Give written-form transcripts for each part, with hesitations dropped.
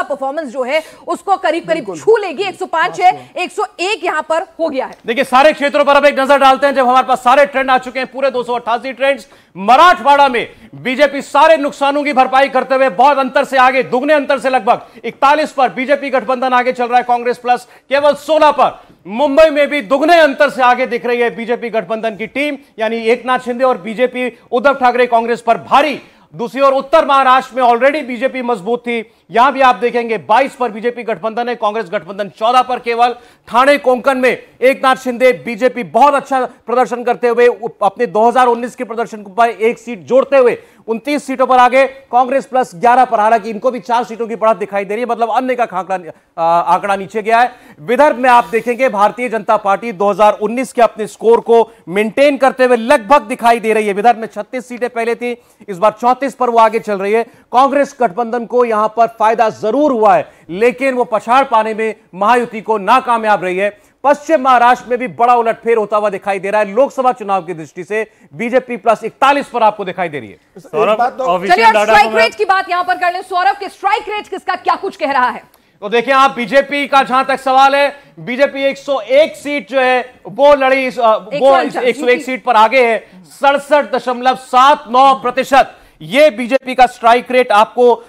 Performance जो है उसको करीब करीब छू लेगी। 105 है, 101 यहां पर हो गया है। देखिए सारे क्षेत्रों पर अब एक नजर डालते हैं। जब हमारे पास सारे ट्रेंड आ चुके हैं, पूरे 288 ट्रेंड्स, मराठवाड़ा में बीजेपी सारे नुकसानों की भरपाई करते हुए बहुत अंतर से आगे, दुगने अंतर से लगभग 41 पर बीजेपी गठबंधन आगे चल रहा है, कांग्रेस प्लस केवल 16 पर। मुंबई में भी दुगने अंतर से आगे दिख रही है बीजेपी गठबंधन की टीम, यानी एकनाथ शिंदे और बीजेपी उद्धव ठाकरे कांग्रेस पर भारी। दूसरी ओर उत्तर महाराष्ट्र में ऑलरेडी बीजेपी मजबूत थी, यहां भी आप देखेंगे 22 पर बीजेपी गठबंधन है, कांग्रेस गठबंधन 14 पर केवल। ठाणे कोंकण में एकनाथ शिंदे बीजेपी बहुत अच्छा प्रदर्शन करते हुए अपने 2019 के प्रदर्शन पर एक सीट जोड़ते हुए 29 सीटों पर आगे, कांग्रेस प्लस 11 पर। हालांकि इनको भी 4 सीटों की बढ़त दिखाई दे रही है, मतलब अन्य का आंकड़ा नीचे गया है। विदर्भ में आप देखेंगे भारतीय जनता पार्टी 2019 के अपने स्कोर को मेंटेन करते हुए लगभग दिखाई दे रही है। विदर्भ में 36 सीटें पहले थी, इस बार 34 पर वो आगे चल रही है। कांग्रेस गठबंधन को यहां पर फायदा जरूर हुआ है, लेकिन वो पछाड़ पाने में महायुति को नाकामयाब रही है। पश्चिम महाराष्ट्र में भी बड़ा उलटफेर होता हुआ दिखाई दे रहा है। लोकसभा चुनाव की दृष्टि से बीजेपी प्लस 41 पर आपको दिखाई दे रही है। स्ट्राइक रेट की बात यहां पर कर ले सौरभ के, स्ट्राइक रेट किसका क्या कुछ कह रहा है? तो देखिए आप, बीजेपी का जहां तक सवाल है, बीजेपी 101 सीट जो है वो लड़ी, वो 101 सीट पर आगे है, 67.79%। ये बीजेपी का स्ट्राइक रेट आपको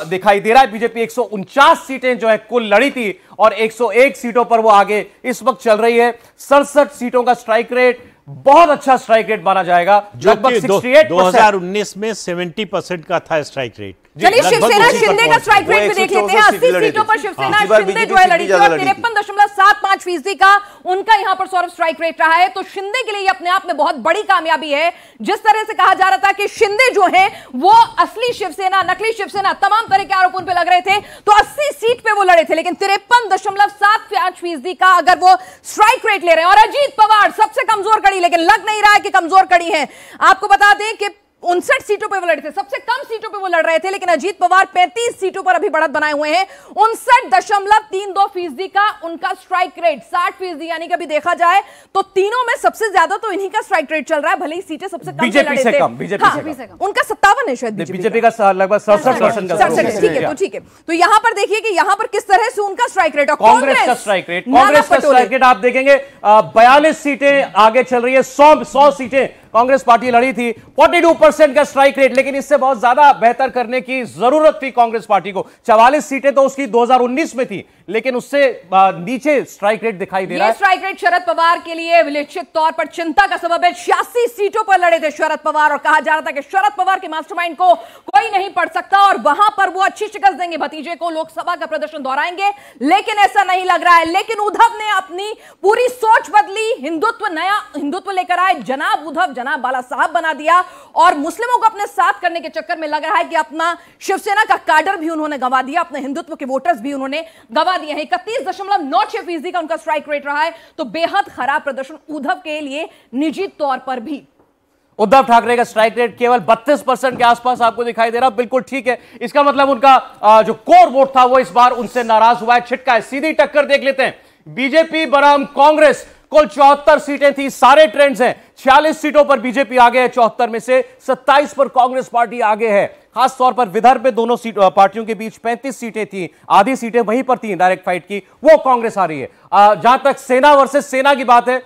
दिखाई दे रहा है। बीजेपी 149 सीटें जो है कुल लड़ी थी और 101 सीटों पर वो आगे इस वक्त चल रही है। 67 सीटों का स्ट्राइक रेट बहुत अच्छा स्ट्राइक रेट माना जाएगा, लगभग 68%। 2019 में 70% का था स्ट्राइक रेट। चलिए शिवसेना शिंदे का स्ट्राइक रेट भी देख लेते हैं। 80 सीटों पर शिवसेना शिंदे जो है लड़ी थी और 53.75% का उनका यहां पर सौरभ स्ट्राइक रेट रहा है। तो शिंदे के लिए अपने आप में बहुत बड़ी कामयाबी है। जिस तरह से कहा जा रहा था कि शिंदे जो है वो असली शिवसेना, नकली शिवसेना, तमाम तरह के आरोप उन पे लग रहे थे, तो 80 सीट पे वो लड़े थे, लेकिन 53.75% का अगर वो स्ट्राइक रेट ले रहे हैं। और अजीत पवार सबसे कमजोर कड़ी, लेकिन लग नहीं रहा है कि कमजोर कड़ी है। आपको बता दें कि 59 सीटों पे वो लड़े थे, सबसे कम सीटों पे वो लड़ रहे थे, लेकिन अजीत पवार 35 सीटों पर अभी बढ़त बनाए हुए हैं। 59.32% का उनका स्ट्राइक रेट, 60% यानी कि अभी देखा जाए तो तीनों में सबसे ज्यादा तो इन्हीं का स्ट्राइक रेट चल रहा है, भले ही सीटें सबसे कम बीजेपी से कम, बीजेपी से कम। उनका 57 है शायद, बीजेपी का लगभग 67%। ठीक है, तो ठीक है। तो यहां पर देखिए कि यहां पर किस तरह से उनका स्ट्राइक रेट और कांग्रेस का स्ट्राइक रेट, कांग्रेस का स्ट्राइक रेट आप देखेंगे 42 सीटें आगे चल रही है, 100 सीटें कांग्रेस पार्टी लड़ी थी, 42% का स्ट्राइक रेट। लेकिन इससे बहुत ज्यादा बेहतर करने की जरूरत थी कांग्रेस पार्टी को। 44 सीटें तो उसकी 2019 में थी, लेकिन उससे नीचे स्ट्राइक रेट दिखाई दे रहा है। स्ट्राइक रेट शरद पवार के लिए निश्चित तौर पर चिंता का सबब है। 86 सीटों पर लड़े थे शरद पवार और कहा जा रहा था कि शरद पवार के मास्टरमाइंड को कोई नहीं पढ़ सकता और वहां पर वो अच्छी शिकस्त देंगे, भतीजे को लोकसभा का प्रदर्शन दोहराएंगे, लेकिन ऐसा नहीं लग रहा है। लेकिन उद्धव ने अपनी पूरी सोच बदली, हिंदुत्व, नया हिंदुत्व लेकर आए, जनाब उद्धव, जनाब बाला साहब बना दिया और मुस्लिमों को अपने साथ करने के चक्कर में लग रहा है कि अपना शिवसेना का काडर भी उन्होंने गंवा दिया, अपने हिंदुत्व के वोटर्स भी उन्होंने गंवा दिए हैं। 31.96% का उनका स्ट्राइक रेट रहा है, तो बेहद खराब प्रदर्शन उद्धव के लिए निजी तौर पर भी। उद्धव ठाकरे का स्ट्राइक रेट केवल 32% के आसपास आपको दिखाई दे रहा, बिल्कुल ठीक है। इसका मतलब उनका जो कोर वोट था वो इस बार उनसे नाराज हुआ है, छिटका है। सीधी टक्कर देख लेते हैं, बीजेपी बनाम कांग्रेस, कुल 74 सीटें थी, सारे ट्रेंड्स हैं। 46 सीटों पर बीजेपी आगे है, 74 में से 27 पर कांग्रेस पार्टी आगे है। खास तौर पर विदर्भ में दोनों पार्टियों के बीच 35 सीटें थी, आधी सीटें वहीं पर थी डायरेक्ट फाइट की, वो कांग्रेस आ रही है। जहां तक सेना वर्सेस सेना की बात है,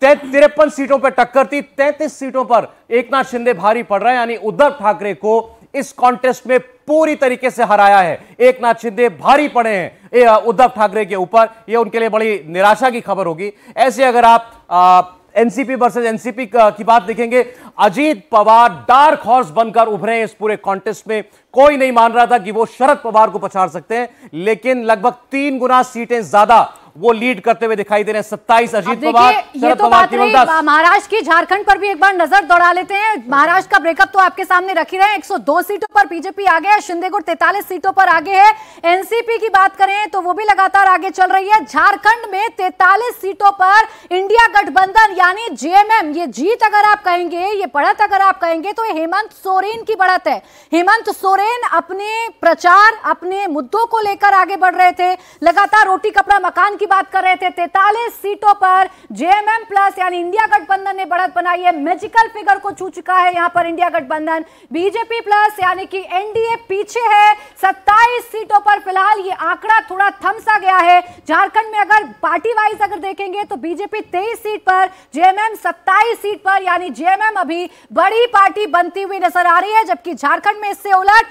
53 सीटों पर टक्कर थी, 33 सीटों पर एकनाथ शिंदे भारी पड़ रहे हैं, यानी उद्धव ठाकरे को इस कॉन्टेस्ट में पूरी तरीके से हराया है। एकनाथ शिंदे भारी पड़े हैं उद्धव ठाकरे के ऊपर, यह उनके लिए बड़ी निराशा की खबर होगी। ऐसे अगर आप एनसीपी वर्सेस एनसीपी की बात देखेंगे, अजीत पवार डार्क हॉर्स बनकर उभरे हैं इस पूरे कॉन्टेस्ट में। कोई नहीं मान रहा था कि वो शरद पवार को पछाड़ सकते हैं, लेकिन लगभग 3 गुना सीटें ज्यादा वो लीड करते हुए दिखाई दे रहे हैं। 27 अजीत पवार, शरद पवार की 10। महाराष्ट्र की, झारखंड पर भी एक बार नजर दौड़ा लेते हैं। महाराष्ट्र का ब्रेकअप तो आपके सामने रख ही रहे हैं। 102 सीटों पर बीजेपी आगे है, शिंदे गुट 43 सीटों पर आगे है। एनसीपी की बात करें तो वो भी लगातार आगे चल रही है। झारखंड में 43 सीटों पर इंडिया गठबंधन यानी जेएमएम, ये जीत अगर आप कहेंगे, ये बढ़त अगर आप कहेंगे, तो हेमंत सोरेन की बढ़त है। हेमंत सोरेन अपने प्रचार, अपने मुद्दों को लेकर आगे बढ़ रहे थे। लगातार रोटी कपड़ा मकान की बात कर रहे थे। 43 सीटों पर जेएमएम प्लस यानी इंडिया गठबंधन ने बढ़त बनाई है, मैजिकल फिगर को छू चुका है यहां पर इंडिया गठबंधन। बीजेपी प्लस यानी कि एनडीए पीछे है 27 सीटों पर। फिलहाल ये आंकड़ा थोड़ा थम सा गया है। झारखंड में अगर पार्टी वाइज अगर देखेंगे तो बीजेपी 23 सीट पर, जेएमएम 27 सीट पर, यानी जेएमएम अभी बड़ी पार्टी बनती हुई नजर आ रही है। जबकि झारखंड में इससे उलट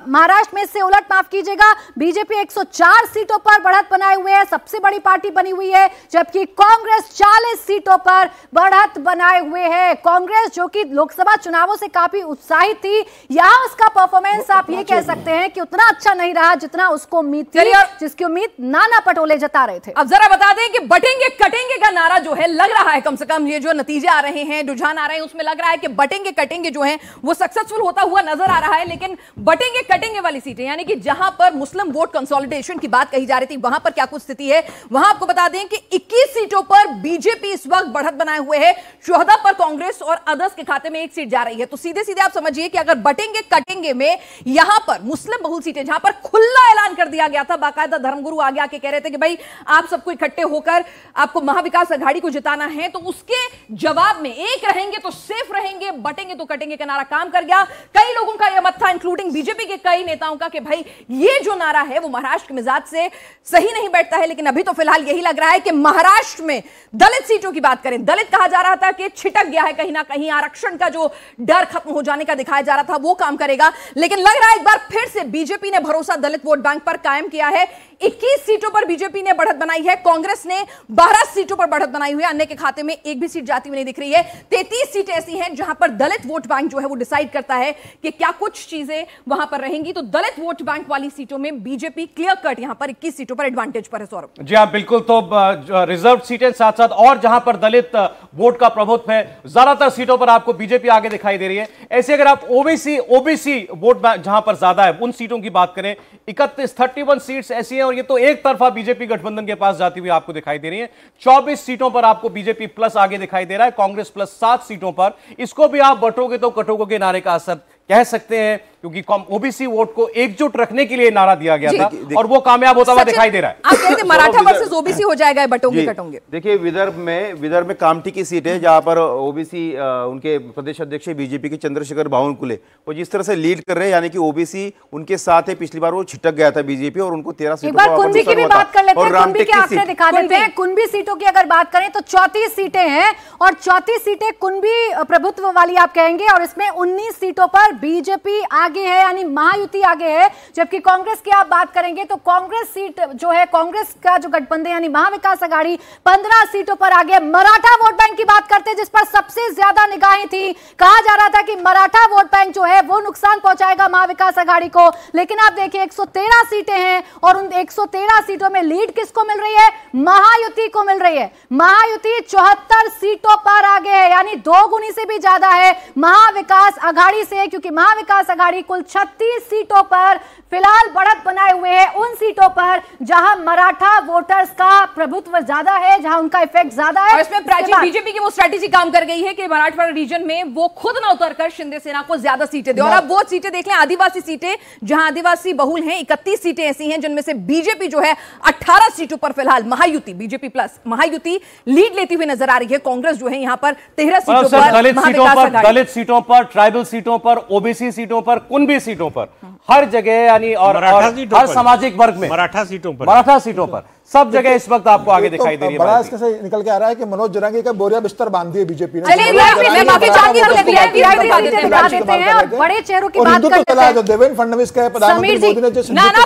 महाराष्ट्र में इससे उलट माफ कीजिएगा, बीजेपी 104 सीटों पर बढ़त बनाए हुए है, सबसे बड़ी पार्टी बनी हुई है। जबकि कांग्रेस 40 सीटों पर बढ़त बनाए हुए है। कांग्रेस जो कि लोकसभा चुनावों से काफी उत्साहित थी, यहां उसका परफॉर्मेंस आप ये कह सकते हैं कि उतना अच्छा नहीं रहा जितना उसको उम्मीद थी, जिसकी उम्मीद नाना पटोले जता रहे थे। अब जरा बता दें कि बटेंगे कटेंगे का नारा जो है लग रहा है, कम से कम ये जो नतीजे आ रहे हैं, रुझान आ रहे हैं, उसमें लग रहा है कि बटेंगे कटेंगे जो है वो सक्सेसफुल होता हुआ नजर आ रहा है। लेकिन बटेंगे कटेंगे वाली सीटें यानी कि जहां पर मुस्लिम वोट कंसोलिडेशन की बात कही जा रही थी, वहां पर क्या कुछ स्थिति है, वहां आपको बता दें कि 21 सीटों पर बीजेपी इस वक्त बढ़त बनाए हुए है, 14 पर कांग्रेस और अदर्स के खाते में 1 सीट जा रही है। तो सीधे सीधे आप समझिए कि अगर बटेंगे कटेंगे में यहां पर मुस्लिम बहुल सीटें, जहां पर खुला ऐलान कर दिया गया था, बाकायदा धर्मगुरु आगे आके कह रहे थे कि भाई आप सबको इकट्ठे होकर आपको महाविकास अघाड़ी को जिताना है, तो उसके जवाब में एक रहेंगे तो सेफ रहेंगे, बटेंगे तो कटेंगे का नारा काम कर गया। कई लोगों का यह मत था, इंक्लूडिंग बीजेपी के कई नेताओं का, कि भाई ये जो नारा है वो महाराष्ट्र के मिजाज से सही नहीं बैठता है। लेकिन अभी तो फिलहाल यही लग रहा है कि महाराष्ट्र में दलित सीटों की बात करें, दलित कहा जा रहा था कि छिटक गया है कहीं ना कहीं, आरक्षण का जो डर खत्म हो जाने का दिखाया जा रहा था वो काम करेगा। लेकिन लग रहा है एक बार फिर से बीजेपी ने भरोसा दलित वोट बैंक पर कायम किया है। 21 सीटों पर बीजेपी ने बढ़त बनाई है, कांग्रेस ने 12 सीटों पर बढ़त बनाई हुई है, अन्य के खाते में एक भी सीट जाती हुई नहीं दिख रही है। 33 सीटें ऐसी हैं जहां पर दलित वोट बैंक जो है वो डिसाइड करता है कि क्या कुछ चीजें वहां पर रहेंगी। तो दलित वोट बैंक वाली सीटों में बीजेपी क्लियर कट यहां पर 21 सीटों पर एडवांटेज पर है। सौरभ जी हाँ, बिल्कुल। तो रिजर्व सीटें साथ साथ और जहां पर दलित वोट का प्रभुत्व है, ज्यादातर सीटों पर आपको बीजेपी आगे दिखाई दे रही है। ऐसे अगर आप ओबीसी वोट जहां पर ज्यादा है उन सीटों की बात करें, 31 सीट्स ऐसी हैं और ये तो एक तरफा बीजेपी गठबंधन के पास जाती हुई आपको दिखाई दे रही है। 24 सीटों पर आपको बीजेपी प्लस आगे दिखाई दे रहा है, कांग्रेस प्लस 7 सीटों पर। इसको भी आप बटोगे तो कटोगे के नारे का असर कह सकते हैं, क्योंकि ओबीसी वोट को एकजुट रखने के लिए नारा दिया गया था और वो कामयाब होता हुआ दिखाई दे रहा है। आप कहते हैं मराठा वर्सेस ओबीसी हो जाएगा, बटोगे कटोगे। देखिए, विदर्भ में कामठी की सीट है जहां पर ओबीसी उनके प्रदेश अध्यक्ष बीजेपी के चंद्रशेखर बावनकुले वो जिस तरह से लीड कर रहे हैं, यानी कि ओबीसी उनके साथ है। पिछली बार वो छिटक गया था बीजेपी और उनको 13 सीटों पर कुंभी की भी बात कर लेते हैं, कुंभी के आंकड़े दिखा देते हैं। कुंभी सीटों की अगर बात करें तो 34 सीटें हैं और 34 सीटें कुंभी प्रभुत्व वाली आप कहेंगे, और इसमें 19 सीटों पर बीजेपी आगे है, यानी महायुति आगे है। जबकि कांग्रेस की आप बात करेंगे तो कांग्रेस सीट जो है, कांग्रेस का जो गठबंधन यानी महाविकास अघाड़ी 15 सीटों पर आगे। मराठा वोट बैंक की बात करते हैं जिस पर सबसे ज्यादा निगाहें थी, कहा जा रहा था कि मराठा वोट बैंक जो है वो नुकसान पहुंचाएगा महाविकास अघाड़ी को। लेकिन आप देखिए 113 सीटें हैं और उन 113 सीटों में लीड किसको मिल रही है? महायुति को मिल रही है। महायुति 74 सीटों पर आगे है, यानी 2 गुनी से भी ज्यादा है महाविकास अघाड़ी से, क्योंकि महाविकास अघाड़ी कुल 36 सीटों पर फिलहाल बढ़त बनाए हुए हैं, उन सीटों पर जहां मराठा वोटर्स का प्रभुत्व ज्यादा है, जहां उनका इफेक्ट ज्यादा है। और इसमें प्राचीन बीजेपी की वो स्ट्रेटेजी काम कर गई है कि मराठवाड़ा रीजन में वो खुद ना उतरकर शिंदे सेना को ज्यादा सीटें दे। और अब वो सीटें देख लें, आदिवासी सीटें, जहां आदिवासी बहुल हैं, 31 सीटें ऐसी हैं जिनमें से बीजेपी जो है 18 सीटों पर फिलहाल Mahayuti, BJP plus Mahayuti lead लेती हुई नजर आ रही है। कांग्रेस जो है यहां पर 13 सीटों पर, दलित सीटों पर, ट्राइबल सीटों पर, ओबीसी सीटों पर, कुंभी सीटों पर, हर जगह, यानी और हर सामाजिक वर्ग में, मराठा सीटों पर सब जगह इस वक्त आपको आगे दिखाई दे रही है। बड़ा इसके से निकल के आ रहा है कि मनोज जरांगे का बोरिया बिस्तर बांध दिए बीजेपी ने। बड़े चेहरों की बात करते हैं, देवेंद्र फडणवीस का प्रधानमंत्री मोदी ने जो नाना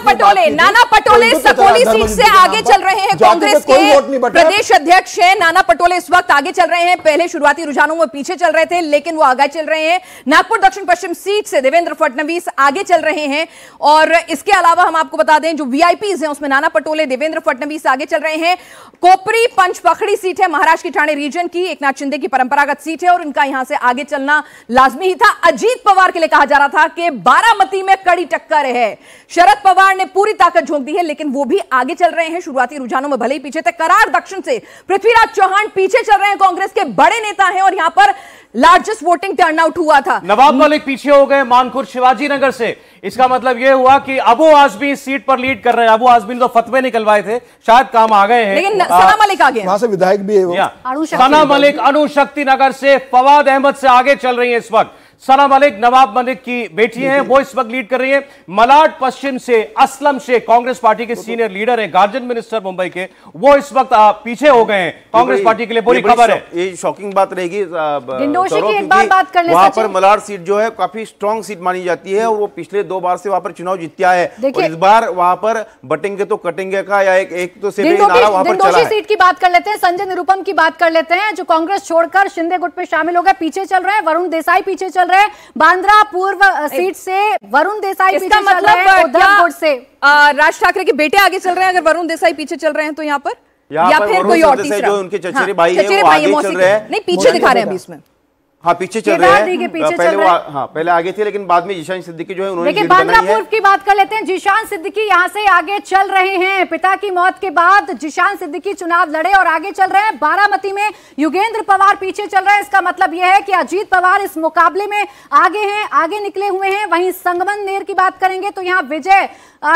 पटोले सकोली सीट से आगे चल रहे हैं, कांग्रेस के प्रदेश अध्यक्ष हैं नाना पटोले, इस वक्त आगे चल रहे हैं। पहले शुरुआती रुझानों में पीछे चल रहे थे, लेकिन वो आगे चल रहे हैं। नागपुर दक्षिण पश्चिम सीट से देवेंद्र फडणवीस आगे चल रहे हैं। और इसके अलावा हम आपको बता दें, जो वीआईपीज हैं उसमें नाना पटोले, देवेंद्र फडणवीस आगे चल रहे हैं। कोपरी पंचपखड़ी सीट है महाराष्ट्र की ठाणे रीजन की, एकनाथ शिंदे की परंपरागत सीट है और इनका यहां से आगे चलना लाजमी ही था। अजीत पवार के लिए कहा जा रहा था कि बारामती में कड़ी टक्कर है, शरद पवार ने पूरी ताकत झोंक दी है, लेकिन वो भी आगे चल रहे हैं। शुरुआती रुझानों में भले ही पीछे थे। करार दक्षिण से पृथ्वीराज चौहान पीछे चल रहे हैं, कांग्रेस के बड़े नेता हैं और यहां पर लार्जेस्ट वोटिंग टर्नआउट हुआ था। नवाब मलिक पीछे हो गए मानखुर्द शिवाजी नगर से। इसका मतलब यह हुआ कि अबू आजमी इस सीट पर लीड कर रहे हैं। अबू आजमी ने तो फतवे निकलवाए थे, शायद काम आ गए हैं, लेकिन सना मलिक आगे, वहां से विधायक भी है वो। सना मलिक अणुशक्ति नगर से फवाद अहमद से आगे चल रही है इस वक्त। सना मलिक नवाब मलिक की बेटी हैं, वो इस वक्त लीड कर रही है। मलाड पश्चिम से असलम शेख कांग्रेस पार्टी के सीनियर लीडर हैं, गार्जियन मिनिस्टर मुंबई के, वो इस वक्त पीछे हो गए हैं कांग्रेस पार्टी के लिए। बुरी खबर है, ये शॉकिंग बात रहेगी बात कर ले। वहां पर मलाड सीट जो है काफी स्ट्रॉन्ग सीट मानी जाती है और वो पिछले 2 बार से वहां पर चुनाव जीता है। और इस बार वहां पर बटेंगे तो कटेंगे का या एक तो से नारा वहां पर चला है। सीट की बात कर लेते हैं, संजय निरुपम की बात कर लेते हैं, जो कांग्रेस छोड़कर शिंदे गुट में शामिल हो गए, पीछे चल रहे हैं। वरुण देसाई पीछे चल रहे हैं, बांद्रा पूर्व सीट से वरुण देसाई पीछे चल रहे हैं, उद्धव गुट से राज ठाकरे के बेटे आगे चल रहे हैं। अगर वरुण देसाई पीछे चल रहे हैं तो यहाँ पर या फिर कोई और तीसरा जो उनके चचेरे भाई हैं वो आगे चल रहे हैं। नहीं, पीछे दिखा रहे हैं अभी इसमें। हाँ, पीछे चल रहे हैं। पहले वो पहले आगे थे, लेकिन बाद में जीशान सिद्दीकी जो है उन्होंने देखिए बांद्रा पूर्व की बात कर लेते हैं। जीशान सिद्दीकी यहां से आगे चल रहे हैं। पिता की मौत के बाद जीशान सिद्दीकी चुनाव लड़े और आगे चल रहे हैं। बारामती में युगेंद्र पवार पीछे चल रहे हैं। इसका मतलब यह है कि अजीत पवार इस मुकाबले में आगे हैं, आगे निकले हुए हैं। वहीं संगमनेर की बात करेंगे तो यहाँ विजय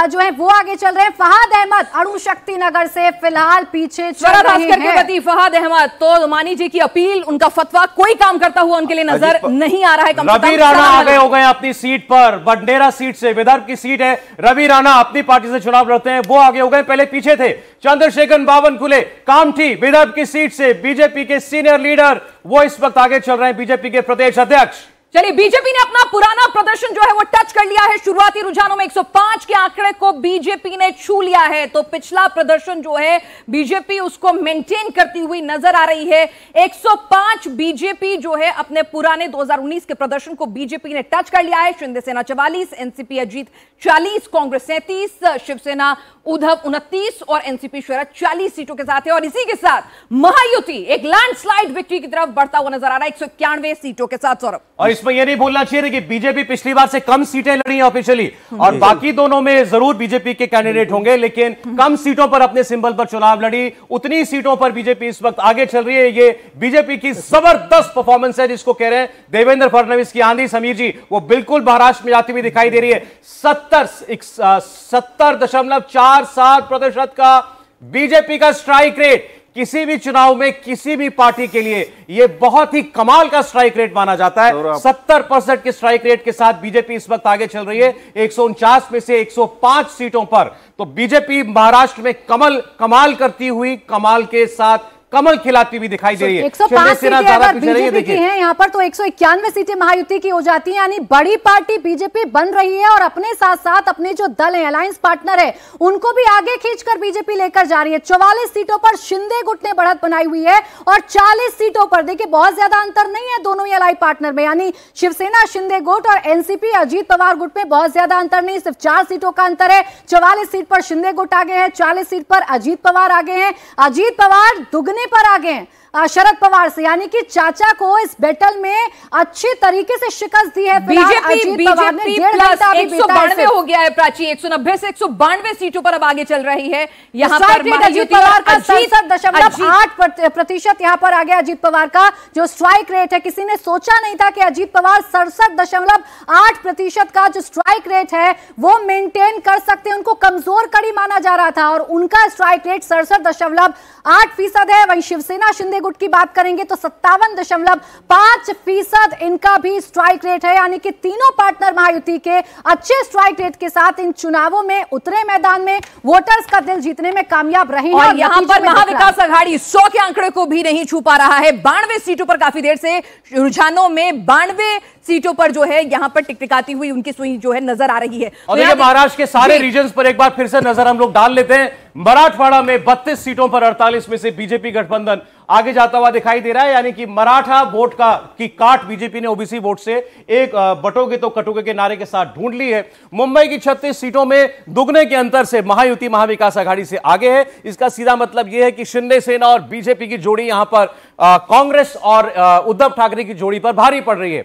जो है वो आगे चल रहे हैं। फहाद अहमद अणुशक्ति नगर से फिलहाल पीछे चल रहे हैं। फहाद अहमद तो मानी जी की अपील, उनका फतवा कोई काम करता हुआ उनके लिए नजर नहीं आ रहा है। रवि राणा आगे हो गए अपनी सीट पर, बडनेरा सीट से, विदर्भ की सीट है। रवि राणा अपनी पार्टी से चुनाव लड़ते हैं, वो आगे हो गए, पहले पीछे थे। चंद्रशेखर बावनकुले कामठी विदर्भ की सीट से बीजेपी के सीनियर लीडर, वो इस वक्त आगे चल रहे हैं, बीजेपी के प्रदेश अध्यक्ष। चलिए, बीजेपी ने अपना पुराना प्रदर्शन जो है वो टच कर लिया है। शुरुआती रुझानों में 105 के आंकड़े को बीजेपी ने छू लिया है, तो पिछला प्रदर्शन जो है बीजेपी उसको मेंटेन करती हुई नजर आ रही है। 105 बीजेपी जो है अपने पुराने 2019 के प्रदर्शन को बीजेपी ने टच कर लिया है। शिंदे सेना 44, एनसीपी अजीत 40, कांग्रेस 37, शिवसेना उद्धव 29 और एनसीपी शरद 40 सीटों के साथ है। और इसी के साथ महायुति एक लैंडस्लाइड विक्ट्री की तरफ बढ़ता हुआ नजर आ रहा है 191 सीटों के साथ। सौरभ, और इसमें यह नहीं भूलना चाहिए कि बीजेपी पिछली बार से कम सीटें लड़ी हैं ऑफिशियली, और बाकी दोनों में जरूर बीजेपी के कैंडिडेट होंगे, लेकिन कम सीटों पर अपने सिंबल पर चुनाव लड़ी। उतनी सीटों पर बीजेपी इस वक्त आगे चल रही है। ये बीजेपी की जबरदस्त परफॉर्मेंस है, जिसको कह रहे हैं देवेंद्र फडणवीस की आंधी। समीर जी, वो बिल्कुल महाराष्ट्र में जाती हुई दिखाई दे रही है। 70.47% का बीजेपी का स्ट्राइक रेट किसी भी चुनाव में किसी भी पार्टी के लिए यह बहुत ही कमाल का स्ट्राइक रेट माना जाता है। 70% के स्ट्राइक रेट के साथ बीजेपी इस वक्त आगे चल रही है 149 में से 105 सीटों पर। तो बीजेपी महाराष्ट्र में कमाल करती हुई, कमाल के साथ कमल खिलाती हुई दिखाई दे रही है। 105 सीटें अगर बीजेपी की हैं यहाँ पर, तो 191 सीटें महायुति की हो जाती हैं, यानी बड़ी पार्टी बीजेपी बन रही है और अपने साथ साथ अपने जो दल है, अलायंस पार्टनर है, उनको भी आगे खींचकर बीजेपी लेकर जा रही है। 44 सीटों पर शिंदे गुट ने बढ़त बनाई हुई है और 40 सीटों पर देखिए बहुत ज्यादा अंतर नहीं है दोनों ही अलाई पार्टनर में, यानी शिवसेना शिंदे गुट और एनसीपी अजीत पवार गुट में बहुत ज्यादा अंतर नहीं, सिर्फ 4 सीटों का अंतर है। 44 सीट पर शिंदे गुट आगे है, 40 सीट पर अजीत पवार आगे हैं। अजीत पवार दुगने पर आगे हैं शरद पवार से, यानी कि चाचा को इस बैटल में अच्छी तरीके से शिकस्त दी है। बीजेपी प्लस 192 हो गया है प्राची, 190 से 192 सीटों पर अब आगे चल रही है। यहाँ पर अजीत पवार का 67.8% यहाँ पर आ गया अजीत पवार का जो स्ट्राइक रेट है। किसी ने सोचा नहीं था कि अजीत पवार 67.8% का जो स्ट्राइक रेट है वो मेंटेन कर सकते हैं। उनको कमजोर कड़ी माना जा रहा था और उनका स्ट्राइक रेट 67.8% है। वहीं शिवसेना शिंदे गुट की बात करेंगे तो 57.5% इनका भी स्ट्राइक रेट है, यानी कि तीनों पार्टनर महायुति के अच्छे स्ट्राइक रेट के साथ इन चुनावों में उतरे, मैदान में वोटर्स का दिल जीतने में कामयाब रहे हैं। और यहां पर महाविकास आघाड़ी 100 के आंकड़े को भी नहीं छू पा रहा है। 92 सीटों पर काफी देर से रुझानों में 92 सीटों पर जो है यहां पर टिकटिकाती हुई उनकी सुई जो है नजर आ रही है। और देखिए महाराष्ट्र के सारे रीजन्स पर एक बार फिर से नजर हम लोग डाल लेते हैं। मराठवाड़ा में 32 सीटों पर 48 में से बीजेपी गठबंधन आगे जाता हुआ दिखाई दे रहा है, यानी कि मराठा वोट की काट बीजेपी ने ओबीसी वोट से एक बटोगे तो कटोगे के नारे के साथ ढूंढ ली है। मुंबई की 36 सीटों में दुगने के अंतर से महायुति महाविकास आघाड़ी से आगे है। इसका सीधा मतलब यह है कि शिंदे सेना और बीजेपी की जोड़ी यहां पर कांग्रेस और उद्धव ठाकरे की जोड़ी पर भारी पड़ रही है।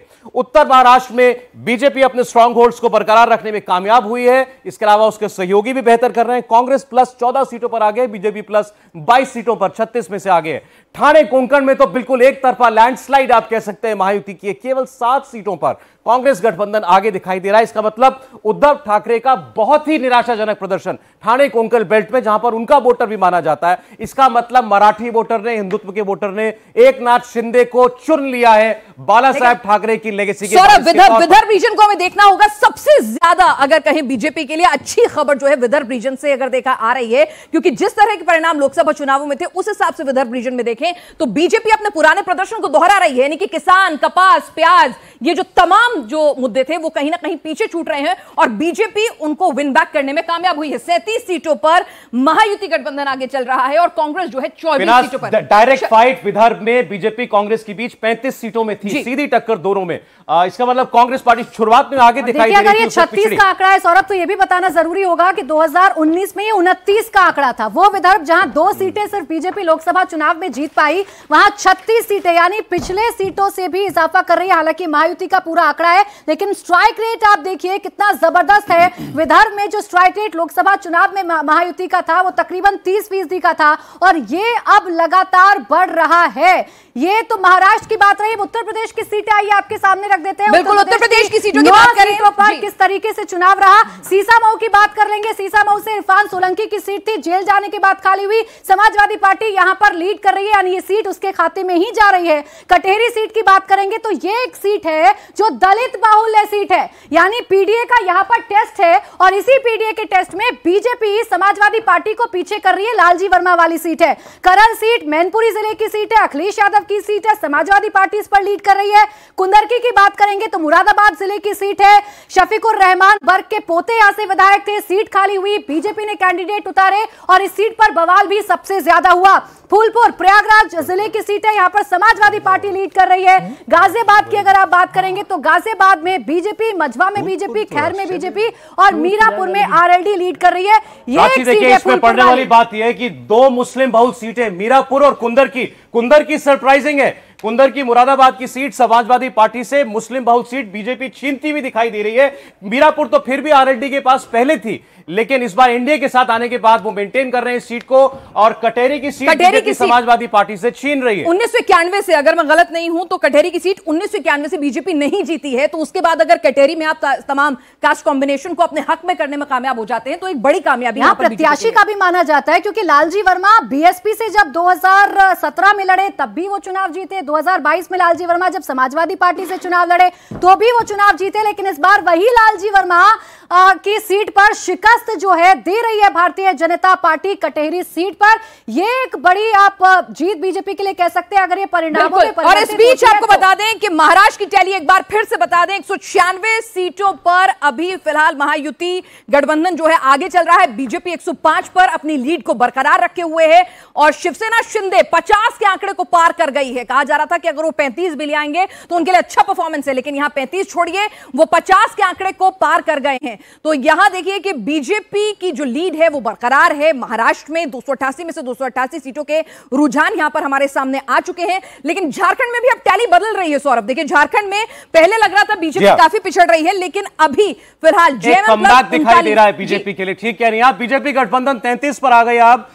उत्तर महाराष्ट्र में बीजेपी अपने स्ट्रांग होल्ड्स को बरकरार रखने में कामयाब हुई है। इसके अलावा उसके सहयोगी भी बेहतर कर रहे हैं। कांग्रेस प्लस 14 सीटों पर आगे, बीजेपी प्लस 22 सीटों पर 36 में से आगे है। ठाणे कोंकण में तो बिल्कुल एक तरफा लैंडस्लाइड आप कह सकते हैं महायुति की है। केवल 7 सीटों पर कांग्रेस गठबंधन आगे दिखाई दे रहा है। इसका मतलब उद्धव ठाकरे का बहुत ही निराशाजनक प्रदर्शन ठाणे कोंकण बेल्ट में, जहां पर उनका वोटर भी माना जाता है। इसका मतलब मराठी वोटर ने, हिंदुत्व के वोटर ने एकनाथ शिंदे को चुन लिया है बाला साहेब ठाकरे की लेगेसी के। विदर्भ रीजन को हमें देखना होगा। सबसे ज्यादा अगर कहीं बीजेपी के लिए अच्छी खबर जो है विदर्भ रीजन से अगर देखा आ रही है, क्योंकि जिस तरह के परिणाम लोकसभा चुनावों में थे उस हिसाब से विदर्भ रीजन में देखें तो बीजेपी अपने पुराने प्रदर्शन को दोहरा रही है। यानी कि किसान, कपास, प्याज, ये जो तमाम जो मुद्दे थे वो कहीं ना कहीं पीछे छूट रहे हैं और बीजेपी उनको विन बैक करने में कामयाब हुई है। 37 सीटों पर महायुति गठबंधन आगे चल रहा है और कांग्रेस जो है 24 सीटों पर। डायरेक्ट फाइट विदर्भ में बीजेपी कांग्रेस के बीच 35 सीटों में थी, सीधी टक्कर दोनों में। इसका मतलब कांग्रेस पार्टी शुरुआत में आगे दिखाई दे रही थी। अगर ये 36 का आंकड़ा है सौरभ, तो ये भी बताना जरूरी होगा कि 2019 में ये 29 का आंकड़ा था। वो विदर्भ जहां 2 सीटें सिर्फ बीजेपी लोकसभा चुनाव में जीत पाई, वहां 36 सीटें यानी पिछले सीटों से भी इजाफा कर रही है। हालांकि महायुति का पूरा आंकड़ा है, लेकिन स्ट्राइक रेट आप देखिए कितना जबरदस्त है। विदर्भ में जो स्ट्राइक रेट लोकसभा चुनाव में महायुति का था वो तकरीबन 30% का था और ये अब लगातार बढ़ रहा है। ये तो महाराष्ट्र की बात रही। उत्तर प्रदेश की सीटें आइए आपके सामने रख देते हैं। बिल्कुल, उत्तर प्रदेश की सीटों की बात करें पर किस तरीके से चुनाव रहा। सीसामऊ की बात कर लेंगे। सीसामऊ से इरफान सोलंकी की सीट थी, जेल जाने के बाद खाली हुई। समाजवादी पार्टी यहां पर लीड कर रही है, यानी ये सीट उसके खाते में ही जा रही है। कटेहरी सीट की बात करेंगे तो ये एक सीट है जो दलित बाहुल्य सीट है, यानी पीडीए का यहां पर टेस्ट है और इसी पीडीए के टेस्ट में बीजेपी समाजवादी पार्टी को पीछे कर रही है। लालजी वर्मा वाली सीट है। करल सीट मैनपुरी जिले की सीट है, अखिलेश यादव की सीट है, समाजवादी पार्टी इस पर लीड कर रही है। कुंदरकी की बात करेंगे तो मुरादाबाद जिले की सीट है। शफीकुर रहमान वर्ग के पोते यहां से विधायक थे, सीट खाली हुई, बीजेपी ने कैंडिडेट उतारे और इस सीट पर बवाल भी सबसे ज्यादा हुआ। फूलपुर प्रयागराज जिले की सीट है, यहां पर समाजवादी पार्टी लीड कर रही है। गाजियाबाद की अगर आप बात करेंगे तो गाजियाबाद में बीजेपी, मझवा में बीजेपी, खैर में बीजेपी और मीरापुर में आरएलडी लीड कर रही है। ये देखिए, इसमें पढ़ने वाली बात यह है कि 2 मुस्लिम बहुल सीटें मीरापुर और कुंदर की सरप्राइजिंग है। कुंदर की मुरादाबाद की सीट समाजवादी पार्टी से मुस्लिम बहुल सीट बीजेपी छीनती हुई दिखाई दे रही है। मीरापुर तो फिर भी आरएलडी के पास पहले थी, लेकिन इस बार एनडीए के साथ आने के बाद वो मेंटेन कर रहे हैं इस सीट को और कटेहरी की सीट बीजेपी समाजवादी पार्टी से छीन रही है। 1991 से, अगर मैं गलत नहीं हूं तो कटेहरी की सीट 1991 से बीजेपी नहीं जीती है। तो उसके बाद अगर कटेहरी में आप तमाम कास्ट कॉम्बिनेशन को अपने हक में करने में कामयाब हो जाते हैं तो एक बड़ी कामयाबी यहां प्रत्याशी का भी माना जाता है, क्योंकि लालजी वर्मा बीएसपी से जब 2017 में लड़े तब भी वो चुनाव जीते। 2022 में लालजी वर्मा जब समाजवादी पार्टी से चुनाव लड़े तो भी वो चुनाव जीते, लेकिन इस बार वही लालजी वर्मा की सीट पर शिकस्त जो है दे रही है भारतीय जनता पार्टी कटेहरी सीट पर। ये एक बड़ी आप जीत बीजेपी के लिए कह सकते हैं अगर ये परिणाम। और इस बीच आपको बता दें कि महाराष्ट्र की टैली एक बार फिर से बता दें, 196 सीटों पर अभी फिलहाल महायुति गठबंधन जो है आगे चल रहा है। बीजेपी 105 पर अपनी लीड को बरकरार रखे हुए है और शिवसेना शिंदे 50 के आंकड़े को पार कर गई है। कहा जा रहा था कि अगर वो 35 भी ले आएंगे तो उनके लिए अच्छा परफॉर्मेंस है, लेकिन यहां 35 छोड़िए, वो 50 के आंकड़े को पार कर गए हैं। तो यहां देखिए कि बीजेपी की जो लीड है वो बरकरार है। महाराष्ट्र में 288 में से 288 सीटों के रुझान यहां पर हमारे सामने आ चुके हैं, लेकिन झारखंड में भी अब टैली बदल रही है। सौरभ देखिए, झारखंड में पहले लग रहा था बीजेपी काफी पिछड़ रही है, लेकिन अभी फिलहाल कमबैक दिखाई दे रहा है बीजेपी के लिए। ठीक है, नहीं आप बीजेपी गठबंधन 33 पर आ गए, आप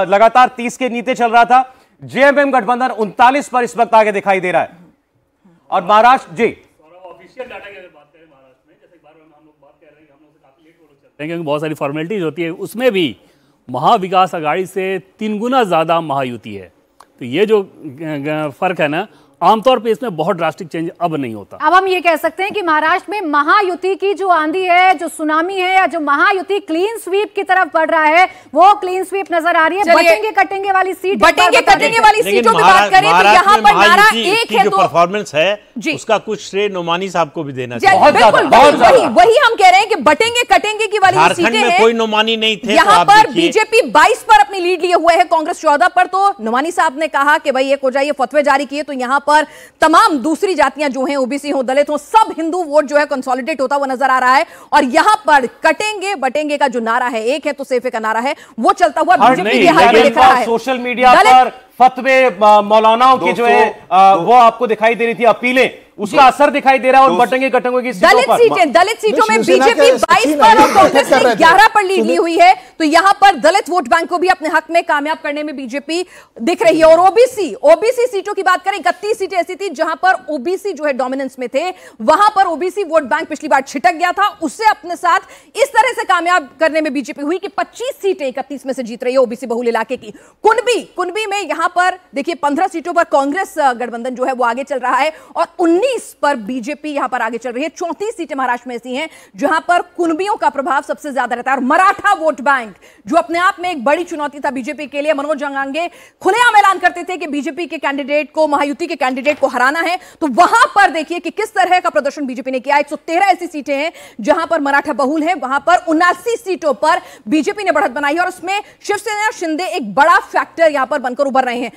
लगातार 30 के नीचे चल रहा था। जेएमएम गठबंधन 39 पर इस वक्त आगे दिखाई दे रहा है। और महाराष्ट्र जी ऑफिशियल डाटा की अगर बात करें महाराष्ट्र में, जैसे एक बार हम लोग बात कर रहे हैं, हम लोग से काफी लेट हो चलते हैं क्योंकि बहुत सारी फॉर्मेलिटीज होती है, उसमें भी महाविकास आघाड़ी से 3 गुना ज्यादा महायुति है। तो ये जो फर्क है ना, आमतौर पे इसमें बहुत ड्रास्टिक चेंज अब नहीं होता। अब हम ये कह सकते हैं कि महाराष्ट्र में महायुति की जो आंधी है, जो सुनामी है, या जो महायुति क्लीन स्वीप की तरफ बढ़ रहा है, वो क्लीन स्वीप नजर आ रही है। बटेंगे कटेंगे वाली सीट, बटेंगे कटेंगे वाली सीटों की बात करें तो यहाँ पर नारा एक है। जो परफॉर्मेंस है उसका कुछ श्रेय नोमानी साहब को भी देना चाहिए। वही हम कह रहे हैं कि बटेंगे कटेंगे की वाली सीटें हैं। कोई नोमानी नहीं थे। यहाँ पर बीजेपी 22 पर अपनी लीड लिए हुए है, कांग्रेस 14 पर। तो नोमानी साहब ने कहा कि भाई एक हो जाइए, फतवे जारी किए, तो यहाँ पर तमाम दूसरी जातियां जो हैं, ओबीसी हो, दलित हो, सब हिंदू वोट जो है कंसोलिडेट होता हुआ नजर आ रहा है। और यहां पर कटेंगे बटेंगे का जो नारा है, एक है तो सेफे का नारा है, वो चलता हुआ बीजेपी के हाथ में दिख रहा है। सोशल मीडिया पर फतवे, मौलानाओं की जो है वो आपको दिखाई दे रही थी, अपीलें, उसका असर दिखाई दे रहा है उन बटंगे कटंगों की दलित सीटों में बीजेपी 22 पर और कांग्रेस ने 11 पर लीड ली हुई है। तो यहां पर दलित वोट बैंक को भी अपने हक में कामयाब करने में बीजेपी दिख रही है। और ओबीसी सीटों की बात करें, 31 सीटें ऐसी थी जहां पर ओबीसी जो है डोमिनेंस में थे, वहां पर ओबीसी वोट बैंक पिछली बार छिटक गया था, उससे अपने साथ इस तरह से कामयाब करने में बीजेपी हुई कि 25 सीटें 31 में से जीत रही है ओबीसी बहुल इलाके की। कुनबी में यहां पर देखिए 15 सीटों पर कांग्रेस गठबंधन जो है वो आगे चल रहा है और 19 पर बीजेपी यहां पर आगे चल रही है। 34 सीटें महाराष्ट्र में ऐसी हैं जहां पर कुनबियों का प्रभाव सबसे ज्यादा रहता है। और मराठा वोट बैंक जो अपने आप में एक बड़ी चुनौती था बीजेपी के लिए, मनोज जंगांगे खुलेआम ऐलान करते थे कि बीजेपी के कैंडिडेट को, महायुति के कैंडिडेट को हराना है। तो वहां पर देखिए कि किस तरह का प्रदर्शन बीजेपी ने किया। 113 ऐसी सीटें हैं जहां पर मराठा बहुल है, वहां पर 79 सीटों पर बीजेपी ने बढ़त बनाई और उसमें शिवसेना और शिंदे एक बड़ा फैक्टर यहां पर बनकर उभर रहे हैं।